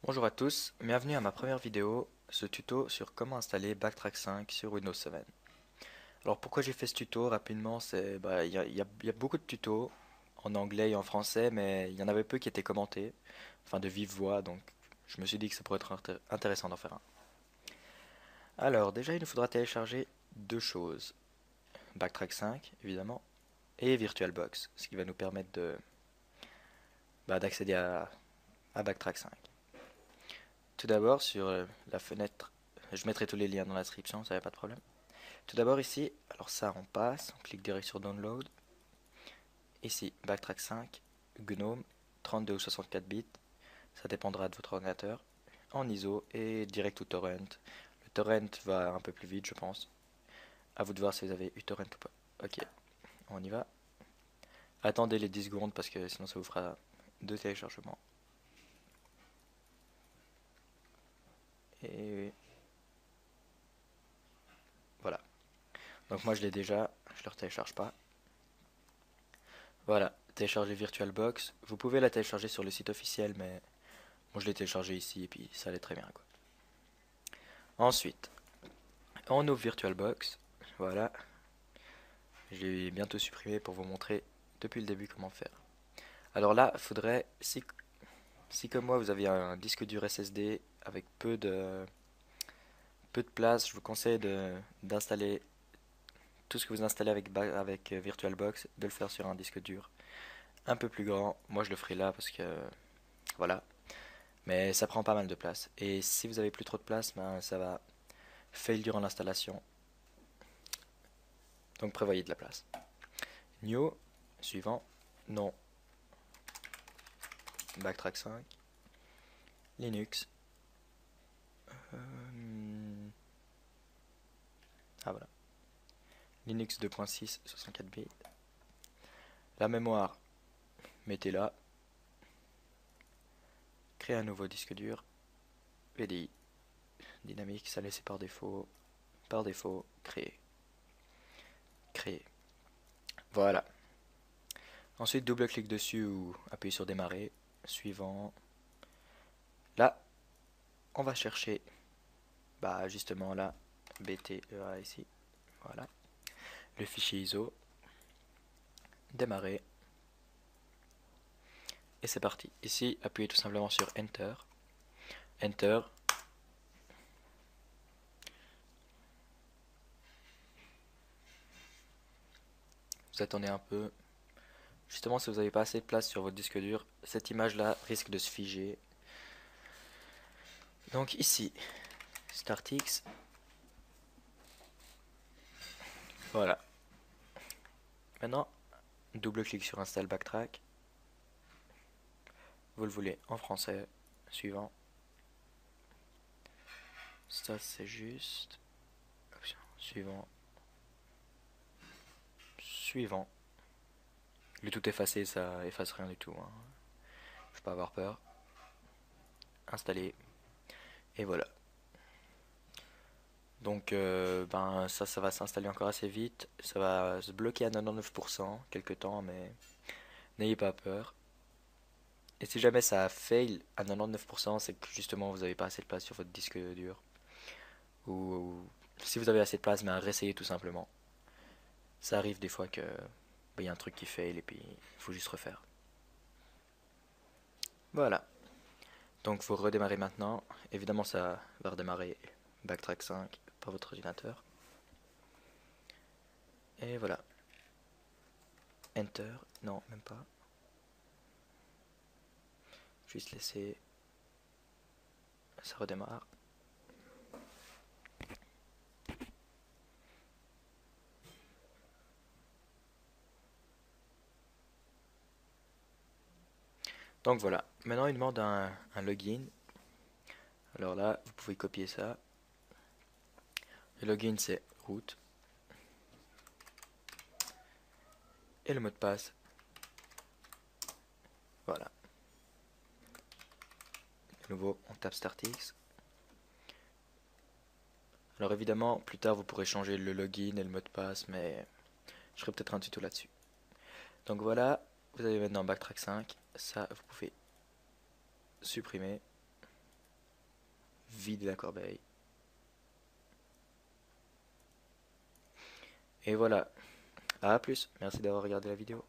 Bonjour à tous, bienvenue à ma première vidéo, ce tuto sur comment installer Backtrack 5 sur Windows 7. Alors pourquoi j'ai fait ce tuto rapidement, c'est il y a beaucoup de tutos en anglais et en français, mais il y en avait peu qui étaient commentés, enfin de vive voix, donc je me suis dit que ça pourrait être intéressant d'en faire un. Alors déjà il nous faudra télécharger deux choses, Backtrack 5 évidemment, et VirtualBox, ce qui va nous permettre d'accéder à Backtrack 5. Tout d'abord, sur la fenêtre, je mettrai tous les liens dans la description, ça n'y a pas de problème. Tout d'abord ici, alors ça on passe, on clique direct sur Download. Ici, Backtrack 5, GNOME, 32 ou 64 bits, ça dépendra de votre ordinateur, en ISO et direct ou torrent. Le torrent va un peu plus vite je pense. À vous de voir si vous avez uTorrent ou pas. Ok, on y va. Attendez les 10 secondes parce que sinon ça vous fera deux téléchargements. Et voilà. Donc moi je l'ai déjà, je ne le télécharge pas. Voilà, télécharger VirtualBox. Vous pouvez la télécharger sur le site officiel, mais moi je l'ai téléchargé ici et puis ça allait très bien quoi. Ensuite, on ouvre VirtualBox. Voilà, je l'ai bientôt supprimé pour vous montrer depuis le début comment faire. Alors là, il faudrait, si comme moi vous avez un disque dur SSD avec peu de place, je vous conseille d'installer tout ce que vous installez avec VirtualBox, de le faire sur un disque dur un peu plus grand. Moi je le ferai là parce que voilà, mais ça prend pas mal de place. Et si vous avez plus trop de place, ben, ça va fail durant l'installation. Donc prévoyez de la place. New, suivant, non, Backtrack 5, Linux. Ah voilà, Linux 2.6, 64 bits. La mémoire, mettez-la. Créer un nouveau disque dur. VDI, dynamique, ça laissez par défaut. Par défaut, créer. Créer. Voilà. Ensuite, double-clic dessus ou appuyez sur démarrer. Suivant. Là, on va chercher, bah justement là, BTEA ici. Voilà. Le fichier ISO. Démarrer. Et c'est parti. Ici, appuyez tout simplement sur Enter. Enter. Vous attendez un peu. Justement, si vous n'avez pas assez de place sur votre disque dur, cette image-là risque de se figer. Donc ici, StartX. Voilà. Maintenant, double-clic sur Install Backtrack. Vous le voulez en français. Suivant. Ça, c'est juste. Option. Suivant. Suivant. Le tout effacé, ça efface rien du tout. Hein. Faut pas avoir peur. Installer. Et voilà. Donc ben ça va s'installer encore assez vite. Ça va se bloquer à 99% quelques temps, mais n'ayez pas peur. Et si jamais ça fail à 99%, c'est que justement vous n'avez pas assez de place sur votre disque dur. Ou si vous avez assez de place, mais réessayez tout simplement. Ça arrive des fois que ben, y a un truc qui fail et puis il faut juste refaire. Voilà. Donc vous redémarrez maintenant. Évidemment ça va redémarrer Backtrack 5 par votre ordinateur. Et voilà. Enter. Non, même pas. Juste laisser. Ça redémarre. Donc voilà. Maintenant il demande un login. Alors là, vous pouvez copier ça. Le login c'est root. Et le mot de passe. Voilà. De nouveau, on tape StartX. Alors évidemment, plus tard vous pourrez changer le login et le mot de passe, mais je ferai peut-être un tuto là-dessus. Donc voilà, vous avez maintenant Backtrack 5. Ça, vous pouvez supprimer. vider la corbeille. Et voilà. À plus. Merci d'avoir regardé la vidéo.